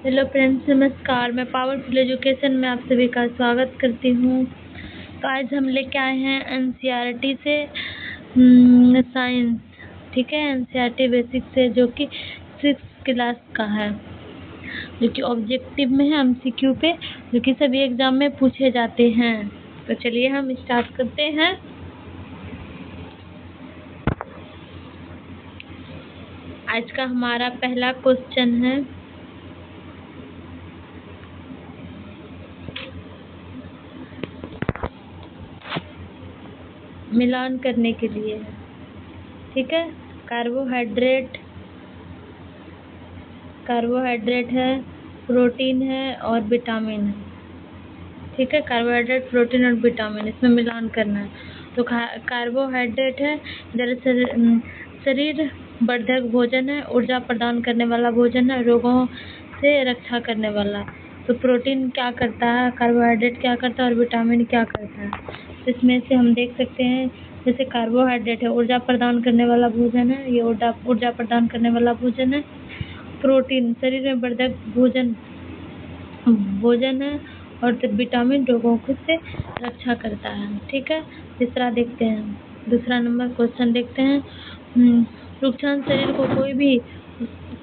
Hello friends, नमस्कार। मैं powerful education में आप सभी का स्वागत करती हूँ। तो आज हम लेके आए हैं एनसीईआरटी से साइंस। ठीक है, एनसीईआरटी बेसिक से, जो कि 6th क्लास का है, जो कि ऑब्जेक्टिव में है, एमसीक्यू पे, जो कि सभी एग्जाम में पूछे जाते हैं। तो चलिए हम स्टार्ट करते हैं। आज का हमारा पहला क्वेश्चन है, मिलान करने के लिए है। ठीक है, कार्बोहाइड्रेट है, प्रोटीन है और विटामिन है। ठीक है, कार्बोहाइड्रेट, प्रोटीन और विटामिन, इसमें मिलान करना है। तो कार्बोहाइड्रेट है, दरअसल शरीर वर्धक भोजन है, ऊर्जा प्रदान करने वाला भोजन है, रोगों से रक्षा करने वाला। तो प्रोटीन क्या करता है, कार्बोहाइड्रेट क्या करता है और विटामिन क्या करता है। तो इसमें से हम देख सकते हैं, जैसे कार्बोहाइड्रेट है, ऊर्जा प्रदान करने वाला भोजन है, ये ऊर्जा प्रदान करने वाला भोजन है। प्रोटीन शरीर में वर्धक भोजन है, और विटामिन रोगों से रक्षा करता है। ठीक है, तीसरा देखते हैं, दूसरा नंबर क्वेश्चन देखते हैं। वृक्षांश शरीर को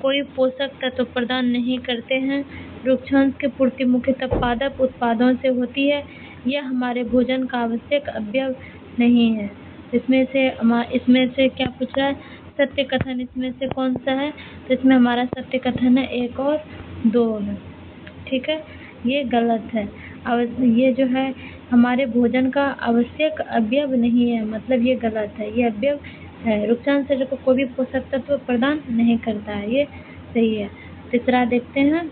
कोई पोषक तत्व प्रदान नहीं करते हैं। वृक्षांश की पूर्ति मुख्यतः पादप उत्पादों से होती है। यह हमारे भोजन का आवश्यक अवयव नहीं है। इसमें से क्या पूछ रहा है, सत्य कथन इसमें से कौन सा है। तो इसमें हमारा सत्य कथन है 1 और 2 है। ठीक है, ये गलत है। ये जो है हमारे भोजन का आवश्यक अवयव नहीं है, मतलब ये गलत है, ये अवयव है। वृक्षांश शरीर को कोई भी पोषक तत्व प्रदान नहीं करता है, ये सही है। तीसरा देखते हैं,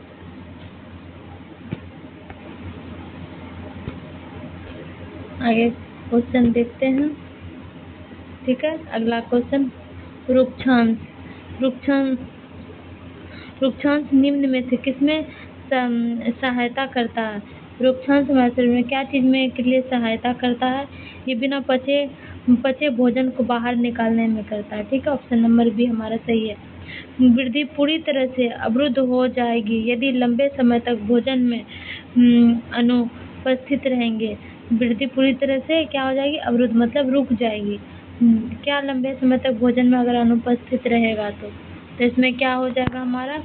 आगे क्वेश्चन देखते हैं। ठीक है, अगला क्वेश्चन, वृक्षांश निम्न में से किसमें सहायता करता है। वृक्षांश हमारे शरीर में क्या चीज में के लिए सहायता करता है। ये बिना पचे भोजन को बाहर निकालने में करता है। ठीक है, ऑप्शन नंबर बी हमारा सही है। वृद्धि पूरी तरह से अवरुद्ध हो जाएगी यदि लंबे समय तक भोजन में अनुपस्थित रहेंगे। वृद्धि पूरी तरह से क्या हो जाएगी, अवरुद्ध मतलब रुक जाएगी। क्या लंबे समय तक भोजन में अगर अनुपस्थित रहेगा तो इसमें क्या हो जाएगा, हमारा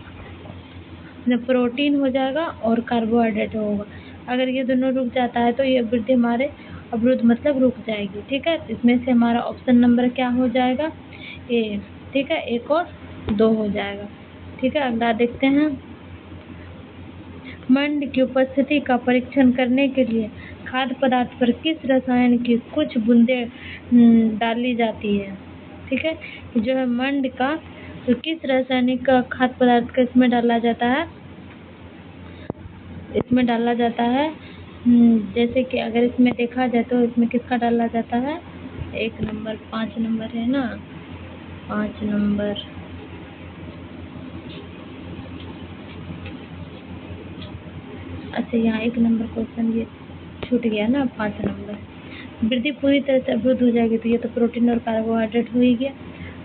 प्रोटीन हो जाएगा और कार्बोहाइड्रेट होगा। अगर ये दोनों रुक जाता है तो ये वृद्धि हमारे अवरुद्ध मतलब रुक जाएगी। ठीक है, इसमें से हमारा ऑप्शन नंबर क्या हो जाएगा, ए। ठीक है, 1 और 2 हो जाएगा। ठीक है, अगला देखते हैं। मंड की उपस्थिति का परीक्षण करने के लिए खाद्य पदार्थ पर किस रसायन की कुछ बूंदें डाली जाती है। ठीक है, जो है मंड का, तो किस रासायनिक का खाद्य पदार्थ का इसमें डाला जाता है, जैसे कि अगर इसमें देखा जाए तो इसमें किसका डाला जाता है, 1 नंबर, 5 नंबर है ना, 5 नंबर, अच्छा यहाँ 1 नंबर क्वेश्चन ये छूट गया ना, 5 नंबर। वृद्धि पूरी तरह से अवरुद्ध हो जाएगी, तो ये तो प्रोटीन और कार्बोहाइड्रेट हो ही गया।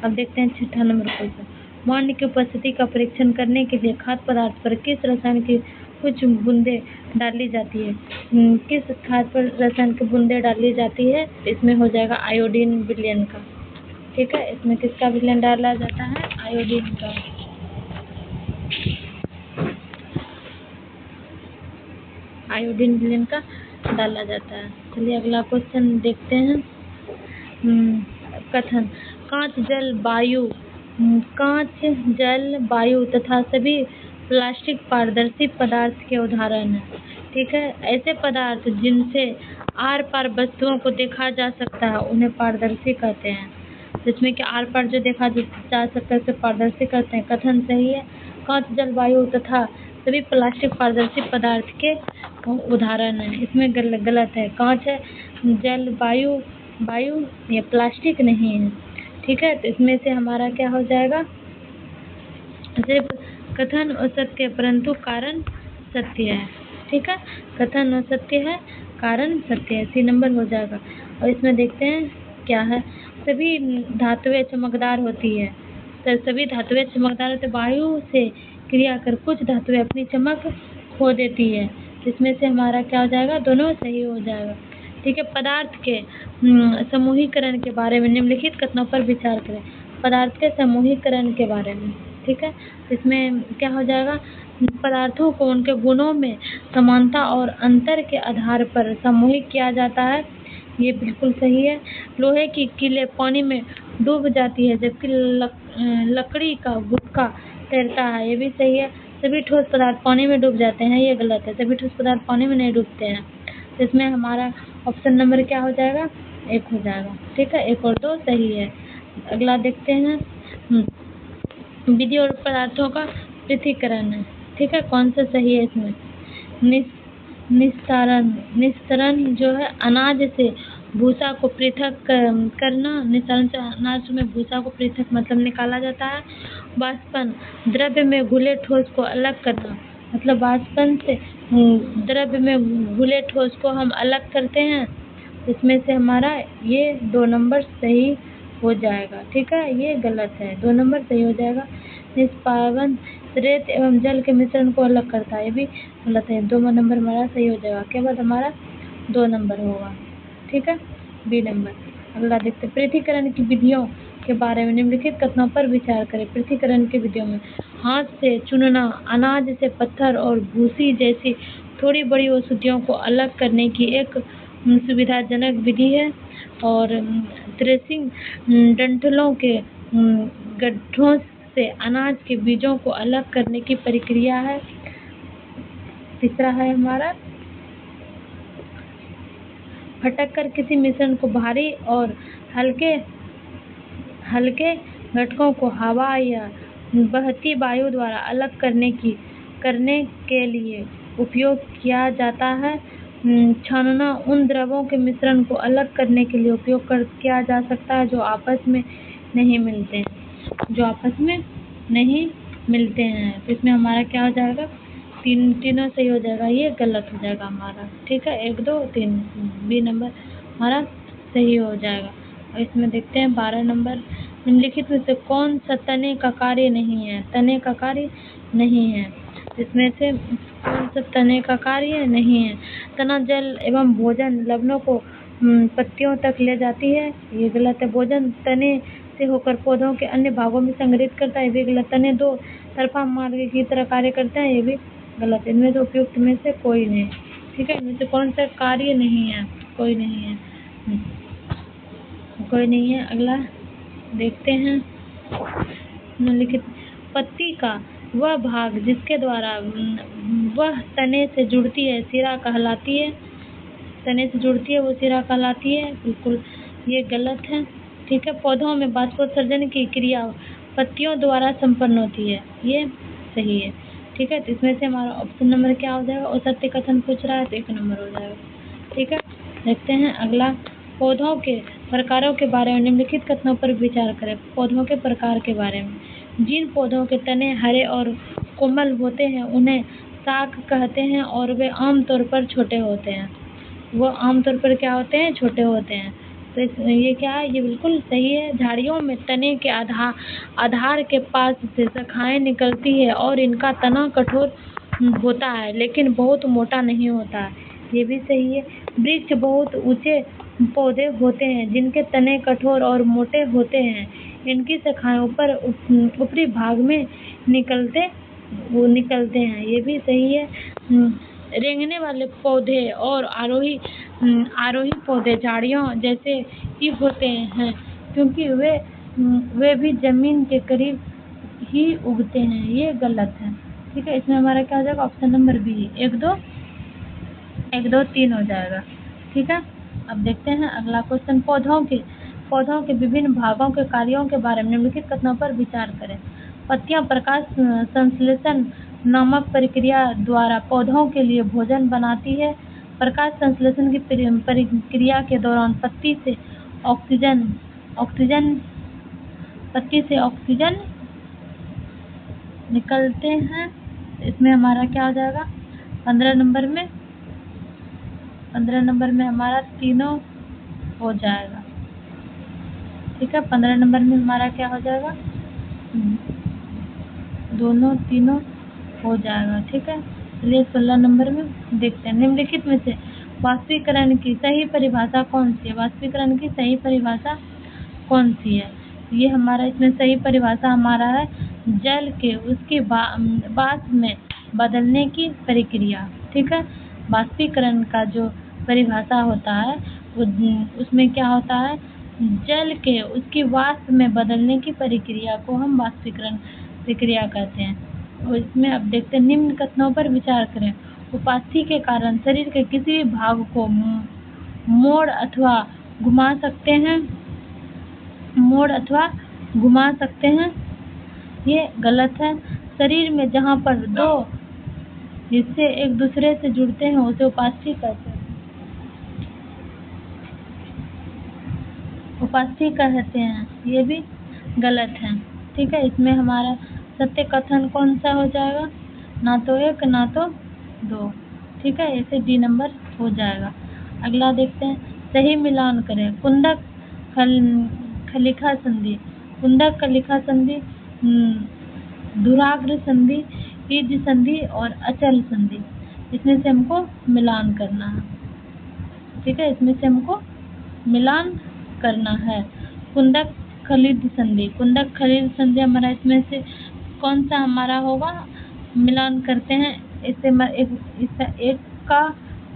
अब देखते हैं 6ठा नंबर क्वेश्चन, मंड की उपस्थिति का परीक्षण करने के लिए खाद्य पदार्थ पर किस रसायन की कुछ बूंदें डाली जाती है। किस खाद्य पर रसायन की बूंदें डाली जाती है, इसमें हो जाएगा आयोडीन विलयन का। ठीक है, इसमें किसका विलयन डाला जाता है, आयोडीन का। आयोडीन विलयन का डाला जाता है। चलिए अगला क्वेश्चन देखते हैं। कथन, कांच, जल, वायु तथा सभी प्लास्टिक पारदर्शी पदार्थ के उदाहरण हैं। ठीक है, ऐसे पदार्थ जिनसे आर पार वस्तुओं को देखा जा सकता है उन्हें पारदर्शी कहते हैं। जिसमें कि आर पार जो देखा जा सकता है उसे पारदर्शी कहते हैं। कथन सही है। कांच, जल, वायु तथा सभी प्लास्टिक पारदर्शी पदार्थ के उदाहरण है। इसमें गलत है, कांच है, जल, वायु या प्लास्टिक नहीं है। ठीक है, तो इसमें से हमारा क्या हो जाएगा, सिर्फ कथन असत्य परंतु कारण सत्य है। ठीक है, कथन असत्य है, कारण सत्य है, सी नंबर हो जाएगा। और इसमें देखते हैं क्या है, सभी धातुएं चमकदार होती है। तो सभी धातुएं चमकदार होती, वायु से क्रिया कर कुछ धातुएं अपनी चमक खो देती है। इसमें से हमारा क्या हो जाएगा, दोनों सही हो जाएगा। ठीक है, पदार्थ के समूहीकरण के बारे में निम्नलिखित कथनों पर विचार करें। पदार्थ के समूहीकरण के बारे में, ठीक है, इसमें क्या हो जाएगा, पदार्थों को उनके गुणों में समानता और अंतर के आधार पर समूहित किया जाता है। ये बिल्कुल सही है। लोहे की कीलें पानी में डूब जाती है जबकि लकड़ी का गुटका तैरता है। ये भी सही है। सभी ठोस पदार्थ पानी में डूब जाते हैं, ये गलत है। सभी ठोस पदार्थ पानी में नहीं डूबते हैं। तो इसमें हमारा ऑप्शन नंबर क्या हो जाएगा, 1 हो जाएगा। ठीक है, 1 और 2 सही है। अगला देखते हैं, विधि और पदार्थों का पृथक्करण है। ठीक है, कौन सा सही है इसमें, निस्तारण जो है अनाज से भूसा को पृथक करना। निस्तारण से अनाज में भूसा को पृथक मतलब निकाला जाता है। वाष्पन द्रव्य में घुले ठोस को अलग करना, मतलब वाष्पन से द्रव्य में घुले ठोस को हम अलग करते हैं। इसमें से हमारा ये 2 नंबर सही हो जाएगा। ठीक है, ये गलत है, 2 नंबर सही हो जाएगा। निष्पावन रेत एवं जल के मिश्रण को अलग करता है, ये भी गलत है, 2 नंबर हमारा सही हो जाएगा। के बाद हमारा 2 नंबर होगा। ठीक है, बी नंबर। अगला देखते हैं, पृथक्करण की विधियों के बारे में निम्नलिखित कथनों पर विचार करें। पृथक्करण की विधियों में हाथ से चुनना, अनाज से पत्थर और भूसी जैसी थोड़ी बड़ी औषधियों को अलग करने की एक सुविधाजनक विधि है। और थ्रेसिंग डंठलों के गड्ढों से अनाज के बीजों को अलग करने की प्रक्रिया है। तीसरा है हमारा फटक कर किसी मिश्रण को भारी और हल्के घटकों को हवा या बहती वायु द्वारा अलग करने के लिए उपयोग किया जाता है। छानना उन द्रवों के मिश्रण को अलग करने के लिए उपयोग किया जा सकता है जो आपस में नहीं मिलते हैं। तो इसमें हमारा क्या हो जाएगा, तीनों सही हो जाएगा, ये गलत हो जाएगा हमारा। ठीक है, 1 2 3 बी नंबर हमारा सही हो जाएगा। और इसमें देखते हैं 12 नंबर, निम्नलिखित में से कौन सा तने का कार्य नहीं है। तने का कार्य नहीं है, इसमें से कौन सा तने का कार्य नहीं है। तना जल एवं भोजन लवणों को पत्तियों तक ले जाती है, ये गलत है। भोजन तने से होकर पौधों के अन्य भागों में संग्रहित करता है, ये भी गलत। तने 2 तरफा मार्ग की तरह कार्य करते हैं, ये भी गलत है। इनमें से उपयुक्त में से कोई नहीं। ठीक है, इनमें से कौन सा कार्य नहीं है, कोई नहीं है, कोई नहीं है। अगला देखते हैं, निम्नलिखित पत्ती का वह भाग जिसके द्वारा वह तने से जुड़ती है सिरा कहलाती है। तने से जुड़ती है वो सिरा कहलाती है, बिल्कुल ये गलत है। ठीक है, पौधों में बाष्पोत्सर्जन की क्रिया पत्तियों द्वारा संपन्न होती है, ये सही है। ठीक है, तो इसमें से हमारा ऑप्शन नंबर क्या हो जाएगा, असत्य कथन पूछ रहा है तो 1 नंबर हो जाएगा। ठीक है, देखते हैं अगला, पौधों के प्रकारों के बारे में निम्नलिखित कथनों पर विचार करें। पौधों के प्रकार के बारे में, जिन पौधों के तने हरे और कोमल होते हैं उन्हें शाक कहते हैं और वे आमतौर पर छोटे होते हैं। वो आमतौर पर क्या होते हैं, छोटे होते हैं। तो ये क्या है, ये बिल्कुल सही है। झाड़ियों में तने के आधार के पास से शाखाएं निकलती है और इनका तना कठोर होता है लेकिन बहुत मोटा नहीं होता है, ये भी सही है। वृक्ष बहुत ऊंचे पौधे होते हैं जिनके तने कठोर और मोटे होते हैं। इनकी शाखाएं ऊपरी भाग में निकलते हैं, ये भी सही है। रेंगने वाले पौधे और आरोही पौधे झाड़ियों जैसे ही होते हैं क्योंकि वे भी जमीन के करीब ही उगते हैं, ये गलत है। ठीक है, इसमें हमारा क्या हो जाएगा, ऑप्शन नंबर बी 1 2 3 हो जाएगा। ठीक है, अब देखते हैं अगला क्वेश्चन, पौधों के विभिन्न भागों के कार्यों के बारे में निम्नलिखित कथनों पर विचार करें। पत्तियां प्रकाश संश्लेषण नामक प्रक्रिया द्वारा पौधों के लिए भोजन बनाती है। प्रकाश संश्लेषण की प्रक्रिया के दौरान पत्ती से ऑक्सीजन निकलते हैं। इसमें हमारा क्या हो जाएगा, 15 नंबर में हमारा तीनों हो जाएगा। ठीक है, 15 नंबर में हमारा क्या हो जाएगा, दोनों तीनों हो जाएगा। ठीक है, चलिए 16 नंबर में देखते हैं, निम्नलिखित में से वाष्पीकरण की सही परिभाषा कौन सी है? वाष्पीकरण की सही परिभाषा कौन सी है? ये हमारा इसमें सही परिभाषा हमारा है जल के उसकी वाष्प में बदलने की प्रक्रिया। ठीक है, वाष्पीकरण का जो परिभाषा होता है वो उसमें क्या होता है, जल के उसकी वाष्प में बदलने की प्रक्रिया को हम वाष्पीकरण प्रक्रिया कहते हैं। और इसमें अब देखते हैं, निम्न कथनों पर विचार करें। उपास्थि के कारण शरीर के किसी भी भाग को मोड़ अथवा घुमा सकते हैं, मोड़ अथवा घुमा सकते हैं, ये गलत है। शरीर में जहाँ पर दो हिस्से एक दूसरे से जुड़ते हैं उसे उपास्थि कहते हैं, उपास्थि कहते हैं, ये भी गलत है। ठीक है, इसमें हमारा सत्य कथन कौन सा हो जाएगा? ना तो 1 ना तो 2। ठीक है, ऐसे डी नंबर हो जाएगा। अगला देखते हैं, सही मिलान करें। कुंदक खलिखा संधि, कुंदक खलिखा संधि, धुराग्र संधि, ईज संधि और अचल संधि, इसमें से हमको मिलान करना है। ठीक है, इसमें से हमको मिलान करना है। कुंदक खलिद संधि, कुंदक खलिद संधि हमारा इसमें से कौन सा हमारा होगा? मिलान करते हैं इससे एक का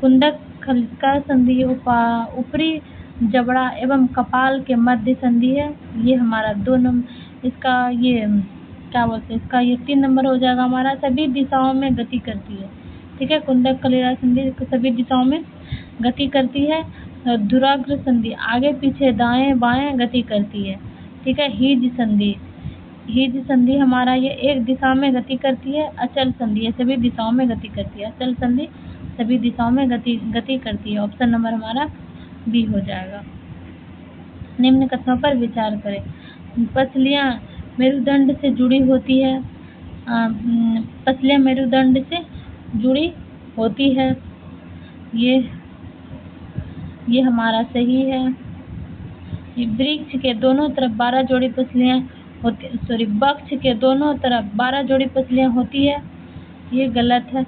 कुंदक खलिका संधि ऊपरी जबड़ा एवं कपाल के मध्य संधि है, ये हमारा 2 नंबर, इसका ये क्या बोलते हैं, इसका ये 3 नंबर हो जाएगा हमारा। सभी दिशाओं में गति करती है। ठीक है, कुंदक खलिका संधि सभी दिशाओं में गति करती है। धुराग्र संधि आगे पीछे दाएं बाएं गति करती है। ठीक है, हीज संधि, हीज संधि हमारा ये एक दिशा में गति करती है। अचल संधि ये सभी दिशाओं में गति करती है। अचल संधि सभी दिशाओं में गति करती है। ऑप्शन नंबर हमारा बी हो जाएगा। निम्न कथनों पर विचार करें। पसलियां मेरुदंड से जुड़ी होती है, पसलियां मेरुदंड से जुड़ी होती है, ये हमारा सही है। वृक्ष के दोनों तरफ 12 जोड़ी पसलियां होती, वृक्ष के दोनों तरफ 12 जोड़ी पसलियां होती है, ये गलत है।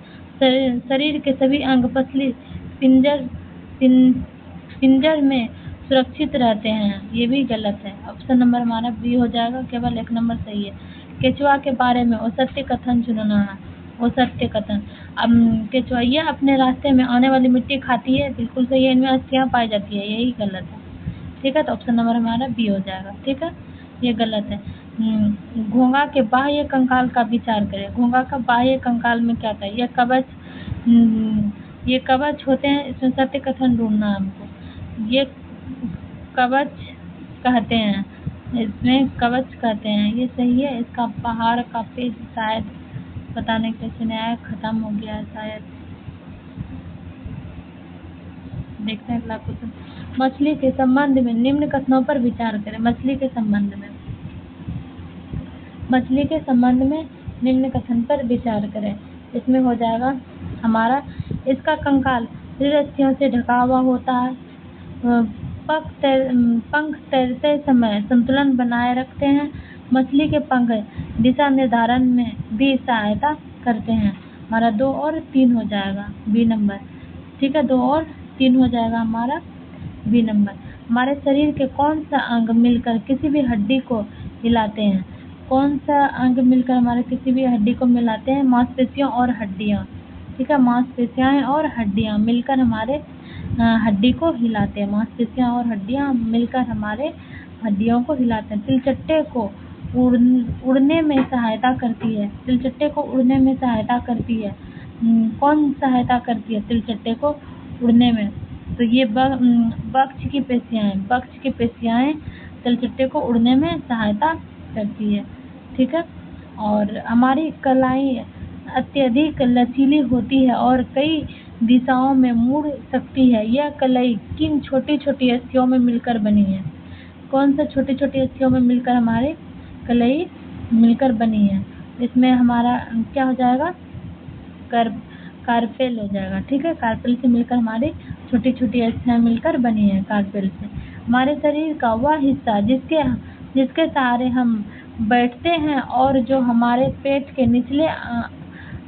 शरीर के सभी अंग पसली पिंजर में सुरक्षित रहते हैं, ये भी गलत है। ऑप्शन नंबर हमारा बी हो जाएगा, केवल 1 नंबर सही है। केचुआ के बारे में असत्य कथन चुनना है। असत्य कथन, अब केचुआ यह अपने रास्ते में आने वाली मिट्टी खाती है, बिल्कुल सही है। इनमें अस्थियां पाई जाती है, यही गलत है। ठीक है, तो ऑप्शन नंबर हमारा बी हो जाएगा। ठीक है, ये गलत है। घोंघा के बाह्य कंकाल का विचार करें। घोंघा का बाह्य कंकाल में क्या था? ये कवच होते हैं, इसमें सत्य कथन ढूंढना है हमको। ये कवच कहते हैं, इसमें कवच कहते हैं, ये सही है। इसका पहाड़ का पेज शायद पता नहीं कैसे नहीं आया, खत्म हो गया है शायद। देखते हैं अगला क्वेश्चन। मछली के संबंध में निम्न कथनों पर विचार करें। मछली के संबंध में, मछली के संबंध में निम्न कथन पर विचार करें। इसमें हो जाएगा हमारा, इसका कंकाल अस्थियों से ढका हुआ होता है। पंख तैरते समय संतुलन बनाए रखते हैं। मछली के पंख दिशा निर्धारण में भी सहायता करते हैं। हमारा 2 और 3 हो जाएगा बी नंबर। ठीक है, 2 और 3 हो जाएगा हमारा बी नंबर। हमारे शरीर के कौन सा अंग मिलकर किसी भी हड्डी को हिलाते हैं? कौन सा अंग मिलकर हमारे किसी भी हड्डी को मिलाते हैं? मांसपेशियां और हड्डियां। ठीक है, मांसपेशियां और हड्डियां मिलकर हमारे हड्डी को हिलाते हैं। मांसपेशियां और हड्डियां मिलकर हमारे हड्डियों को हिलाते हैं। तिलचट्टे को उड़ने में सहायता करती है। तिलचट्टे को उड़ने में सहायता करती है। कौन सहायता करती है तिलचट्टे को उड़ने में? तो ये वक्ष की पेशियां, वक्ष की पेशियां तिलचट्टे को उड़ने में सहायता करती है। ठीक है, और हमारी कलाई अत्यधिक लचीली होती है और कई दिशाओं में मुड़ सकती है। यह कलाई किन छोटी छोटी अस्थियों में मिलकर बनी है? कौन सा छोटी छोटी अस्थियों में मिलकर हमारी कलाई मिलकर बनी है? इसमें हमारा क्या हो जाएगा? कार्पेल हो जाएगा। ठीक है, कार्पेल से मिलकर हमारी छोटी छोटी अस्थियां मिलकर बनी है, कार्पेल से। हमारे शरीर का वह हिस्सा जिसके सहारे हम बैठते हैं और जो हमारे पेट के निचले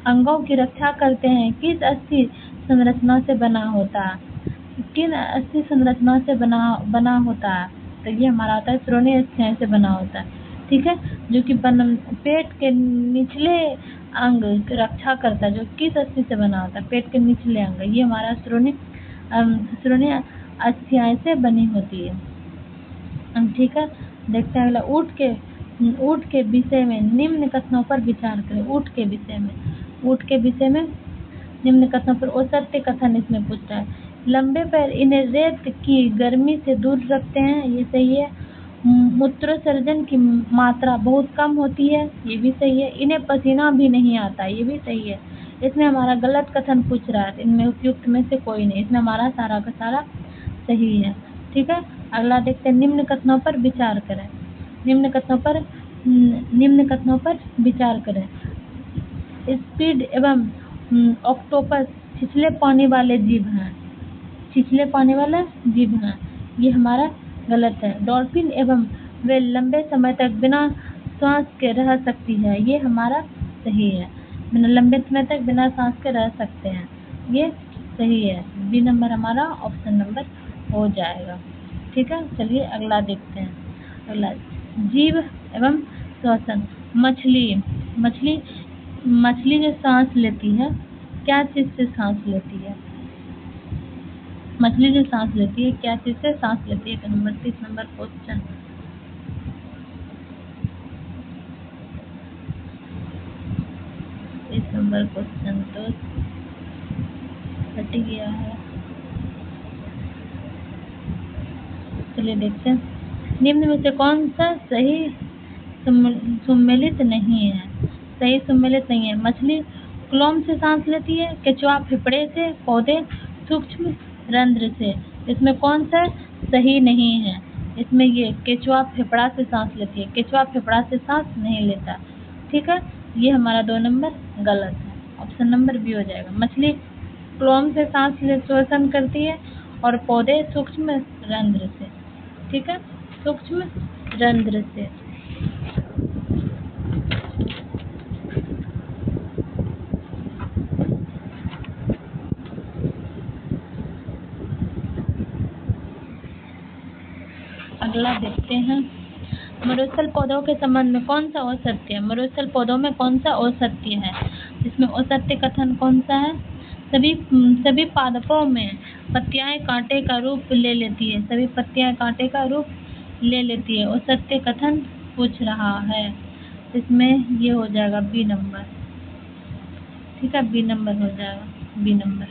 अंगों की रक्षा करते हैं? किस अस्थि संरचना से बना होता है? किन अस्थि संरचना से बना होता है? तो ये हमारा होता है श्रोणीय अस्थियां से बना होता है, ठीक है, जो कि पेट के निचले अंग की रक्षा करता है। जो किस अस्थि से बना होता है? पेट के निचले अंग, ये हमारा श्रोणीय अस्थियां से बनी होती है, ठीक है। देखते हैं अगला, ऊँट के विषय में निम्न कथनों पर विचार करें। ऊँट के विषय में निम्न कथनों पर असत्य कथन इसमें पूछ रहा है। लंबे पैर इन्हें रेत की गर्मी से दूर रखते हैं, ये सही है। मूत्रोत्सर्जन की मात्रा बहुत कम होती है, ये भी सही है। इन्हें पसीना भी नहीं आता, ये भी सही है। इसमें हमारा गलत कथन पूछ रहा है, इनमें उपयुक्त में से कोई नहीं, इसमें हमारा सारा का सारा सही है, ठीक है। अगला देखते हैं, निम्न कथनों पर विचार करें। निम्न कथनों पर विचार करें। स्क्विड एवं ऑक्टोपस छिछले पानी वाले जीव हैं, ये हमारा गलत है। डॉल्फिन एवं वे लंबे समय तक बिना सांस के रह सकती है, ये हमारा सही है। लंबे समय तक बिना सांस के रह सकते हैं, ये सही है। बी नंबर हमारा ऑप्शन नंबर हो जाएगा, ठीक है। चलिए अगला देखते हैं। अगला, जीव एवं श्वसन। मछली जो सांस लेती है, क्या चीज से सांस लेती है? मछली जो सांस लेती है, क्या चीज से सांस लेती है? 30 नंबर क्वेश्चन। इस नंबर क्वेश्चन तो हट गया है। चलिए देखते हैं, निम्न में से कौन सा सही सम्मिलित नहीं है? सही सम्मिलित नहीं है। मछली क्लोम से सांस लेती है, केचुआ फेफड़े से, पौधे सूक्ष्म रंध्र से। इसमें कौन सा सही नहीं है? इसमें ये केचुआ फेफड़ा से सांस लेती है, केचुआ फेफड़ा से सांस नहीं लेता, ठीक है। ये हमारा 2 नंबर गलत है, ऑप्शन नंबर बी हो जाएगा। मछली क्लोम से सांस श्वसन करती है और पौधे सूक्ष्म रंध्र से, ठीक है, सूक्ष्म रंध्र से। अगला देखते हैं, मरुस्थल पौधों के संबंध में कौन सा असत्य है? मरुस्थल पौधों में कौन सा असत्य है? इसमें असत्य कथन कौन सा है? सभी पादपों में पत्तियां कांटे का रूप ले लेती है, सभी पत्तियां कांटे का रूप ले लेती है, असत्य कथन पूछ रहा है। इसमें ये हो जाएगा बी नंबर, ठीक है, बी नंबर हो जाएगा, बी नंबर।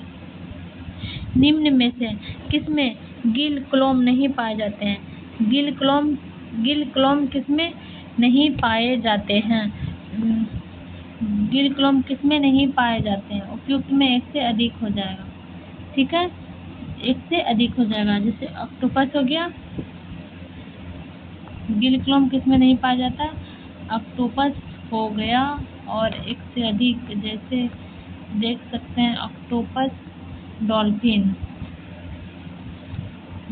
निम्न में से किसमें गिल क्लोम नहीं पाए जाते हैं? गिल क्लोम किसमें नहीं पाए जाते हैं? गिल क्लोम किसमें नहीं पाए जाते हैं? उपयुक्त में एक से अधिक हो जाएगा, ठीक है, एक से अधिक हो जाएगा। जैसे ऑक्टोपस हो गया, गिल क्लोम किसमें नहीं पाया जाता? ऑक्टोपस हो गया, और एक से अधिक जैसे देख सकते हैं ऑक्टोपस, डॉल्फिन।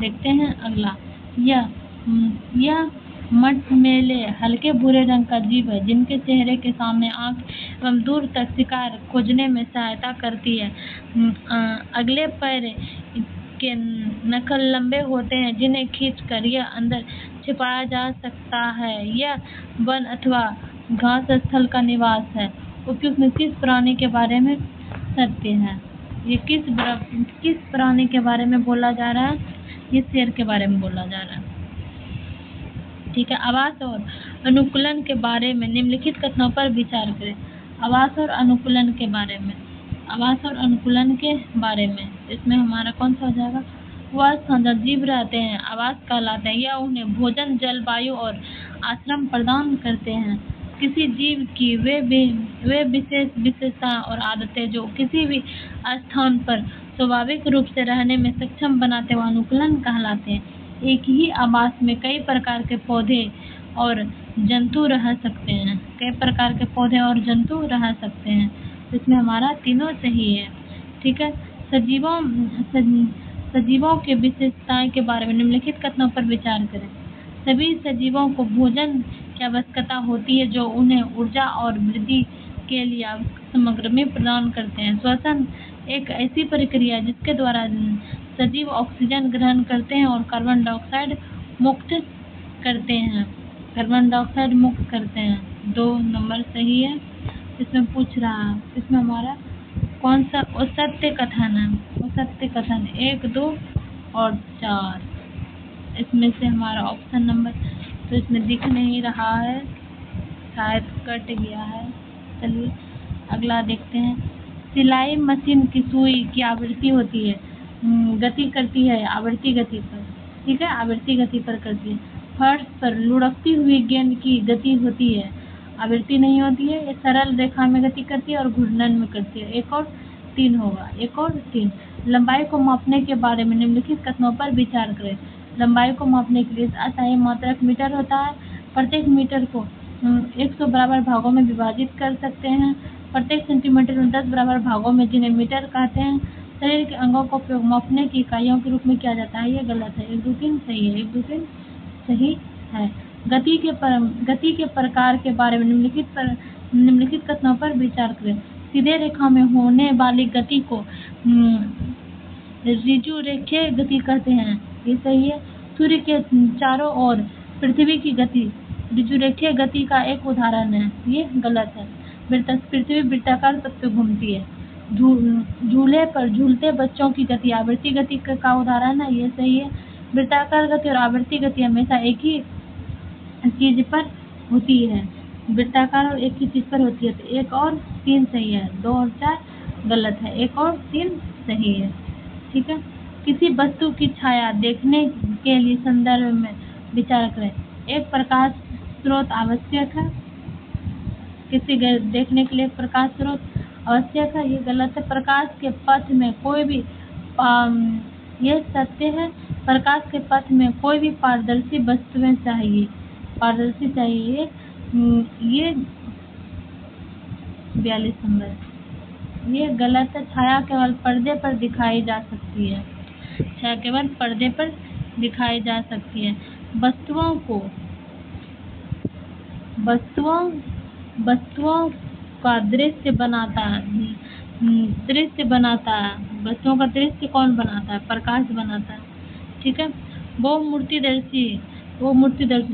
देखते हैं अगला, यह मटमैले हल्के भूरे रंग का जीव है, जिनके चेहरे के सामने आंख एवं दूर तक शिकार खोजने में सहायता करती है। अगले पैर के नखल लंबे होते हैं, जिन्हें खींचकर यह अंदर छिपाया जा सकता है। यह वन अथवा घास स्थल का निवास है। उपयुक्त में किस प्राणी के बारे में सत्य है? ये किस प्राणी के बारे में बोला जा रहा है? ये शेर के बारे में बोला जा रहा है, ठीक है। आवास और अनुकूलन के बारे में निम्नलिखित कथनों पर विचार करें। आवास और अनुकूलन के बारे में, इसमें हमारा कौन सा हो जाएगा? वह स्थान जहाँ जीव रहते हैं आवास कहलाते हैं। यह उन्हें भोजन, जल, वायु और आश्रम प्रदान करते हैं। किसी जीव की वे विशेष विशेषताएं और आदतें जो किसी भी स्थान पर स्वाभाविक रूप से रहने में सक्षम बनाते हुए अनुकूलन कहलाते हैं। एक ही आवास में कई प्रकार के पौधे और जंतु रह सकते हैं, इसमें हमारा तीनों सही है, ठीक है। सजीवों के विशेषताएं के बारे में निम्नलिखित कथनों पर विचार करें। सभी सजीवों को भोजन की आवश्यकता होती है, जो उन्हें ऊर्जा और वृद्धि के लिए समग्र में प्रदान करते हैं। श्वसन एक ऐसी प्रक्रिया है जिसके द्वारा सजीव ऑक्सीजन ग्रहण करते हैं और कार्बन डाइऑक्साइड मुक्त करते हैं। कार्बन डाइऑक्साइड मुक्त करते हैं। 2 नंबर सही है। इसमें पूछ रहा है, इसमें हमारा कौन सा असत्य कथन है? असत्य कथन 1, 2 और 4। इसमें से हमारा ऑप्शन नंबर तो इसमें दिख नहीं रहा है, शायद कट गया है। चलिए अगला देखते हैं। सिलाई मशीन की सुई की आवृत्ति होती है, गति करती है आवृत्ति गति पर, ठीक है, आवृत्ति गति पर करती है। फर्श पर लुढ़कती हुई गेंद की गति होती है, आवृत्ति नहीं होती है। ये सरल रेखा में गति करती है और घूर्णन में करती है। 1 और 3 होगा, 1 और 3। लंबाई को मापने के बारे में निम्नलिखित कथनों पर विचार करें। लंबाई को मापने के लिए अस्थायी मात्रक मीटर होता है। प्रत्येक मीटर को 100 बराबर भागों में विभाजित कर सकते हैं। प्रत्येक सेंटीमीटर में 10 बराबर भागों में, जिन्हें मीटर कहते हैं। शरीर के अंगों का उपयोग मापने की इकाइयों के रूप में किया जाता है। ये गलत है। 1, 2, 3 सही है। 1, 2, 3 सही है। गति के प्रकार के बारे में निम्नलिखित कथनों पर विचार करें। सीधे रेखा में होने वाली गति को ऋजु रेखीय गति कहते हैं। ये सही है। सूर्य के चारों ओर पृथ्वी की गति ऋजु रेखीय गति का एक उदाहरण है। ये गलत है। पृथ्वी वृत्ताकार पथ पे घूमती है। झूले पर झूलते बच्चों की गति आवृत्ति गति का उदाहरण है। ये सही है। वृत्ताकार गति और आवृत्ति गति हमेशा एक ही चीज पर होती है। वृत्ताकार और एक ही चीज पर होती है। तो 1 और 3 सही है। 2 और 4 गलत है। 1 और 3 सही है। ठीक है। किसी वस्तु की छाया देखने के लिए संदर्भ में विचार करें। एक प्रकाश स्रोत आवश्यक है। किसी देखने के लिए एक प्रकाश स्रोत आवश्यक है। ये गलत है। प्रकाश के पथ में कोई भी ये सत्य है। प्रकाश के पथ में कोई भी पारदर्शी वस्तुएं चाहिए, पारदर्शी चाहिए। ये 42 नंबर ये गलत है। छाया केवल पर्दे पर दिखाई जा सकती है। छाया केवल पर्दे पर दिखाई जा सकती है। वस्तुओं का दृश्य बनाता है। वस्तुओं का दृश्य कौन बनाता है? प्रकाश बनाता है। ठीक है। बहुमूर्तिदर्शी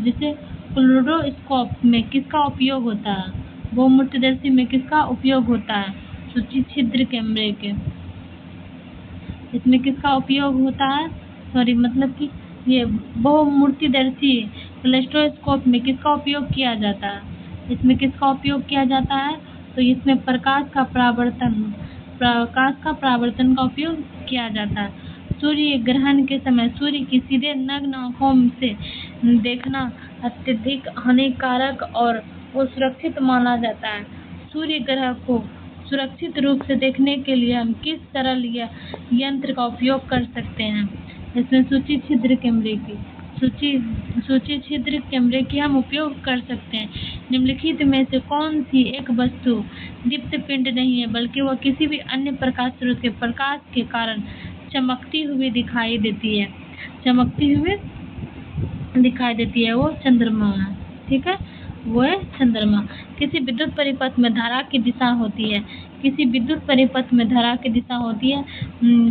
जिसे क्लोरोस्कोप में किसका उपयोग होता है? बहुमूर्तिदर्शी में किसका उपयोग होता है? सूची छिद्र कैमरे के। इसमें किसका उपयोग होता है? मतलब कि ये बहुमूर्तिदर्शी क्लेस्ट्रोस्कोप में किसका उपयोग किया जाता है? इसमें किसका उपयोग किया जाता है? तो इसमें प्रकाश का परावर्तन का उपयोग किया जाता है। सूर्य ग्रहण के समय सूर्य की सीधे नग्न आंखों से देखना अत्यधिक हानिकारक और असुरक्षित माना जाता है। सूर्य ग्रहण को सुरक्षित रूप से देखने के लिए हम किस सरल यंत्र का उपयोग कर सकते हैं? इसमें सूची छिद्र कैमरे की हम उपयोग कर सकते हैं। निम्नलिखित में से कौन सी एक वस्तु दीप्त पिंड नहीं है, बल्कि वह किसी भी अन्य प्रकाश स्रोत के प्रकाश के कारण चमकती हुई दिखाई देती है? वो चंद्रमा है। ठीक है, वो है चंद्रमा। किसी विद्युत परिपथ में धारा की दिशा होती है।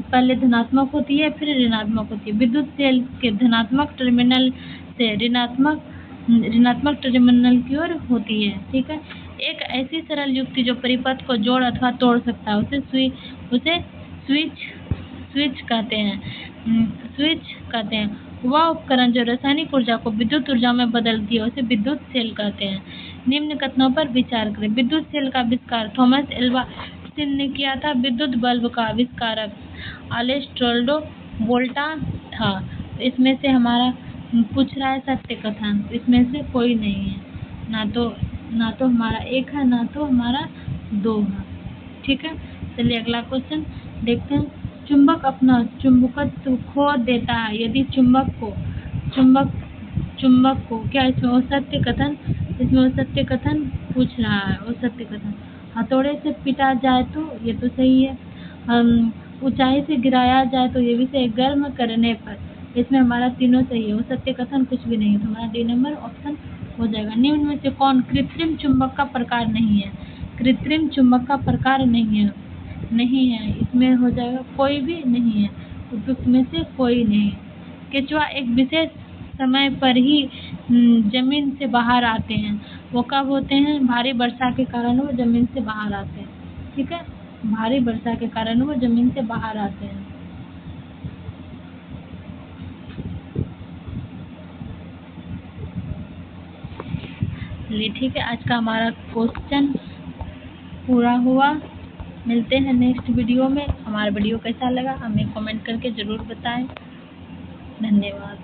पहले धनात्मक होती है, फिर ऋणात्मक होती है। विद्युत सेल के धनात्मक टर्मिनल से ऋणात्मक टर्मिनल की ओर होती है। ठीक है। एक ऐसी सरल युक्ति जो परिपथ को जोड़ अथवा तोड़ सकता है, उसे स्विच कहते हैं। वह उपकरण जो रासायनिक ऊर्जा को विद्युत ऊर्जा में बदलती है, उसे विद्युत सेल कहते हैं। निम्न कथनों पर विचार करें। विद्युत सेल का आविष्कार थॉमस एल्वा एडिसन ने किया था। विद्युत बल्ब का आविष्कारक अलेक्जेंड्रो वोल्टा था। इसमें से हमारा पूछ रहा है सत्य कथन, इसमें से कोई नहीं है। ना तो हमारा 1 है, ना तो हमारा 2 है। ठीक है। चलिए अगला क्वेश्चन देखते हैं। चुंबक अपना चुंबकत्व खो देता है यदि चुंबक को क्या इसमें असत्य कथन पूछ रहा है। असत्य कथन हथौड़े से पीटा जाए तो ये तो सही है। ऊंचाई से गिराया जाए तो ये भी सही। गर्म करने पर, इसमें हमारा तीनों सही है। असत्य कथन कुछ भी नहीं है, तो हमारा D नंबर ऑप्शन हो जाएगा। निम्न में से कौन कृत्रिम चुंबक का प्रकार नहीं है? कृत्रिम चुंबक का प्रकार नहीं है। इसमें हो जाएगा कोई भी नहीं है, उपयुक्त में से कोई नहीं। केंचुआ एक विशेष समय पर ही जमीन से बाहर आते हैं। वो कब होते हैं? भारी वर्षा के कारण वो जमीन से बाहर आते हैं। ठीक है, भारी वर्षा के कारण वो जमीन से बाहर आते हैं। चलिए ठीक है, आज का हमारा क्वेश्चन पूरा हुआ। मिलते हैं नेक्स्ट वीडियो में। हमारा वीडियो कैसा लगा हमें कमेंट करके ज़रूर बताएं। धन्यवाद।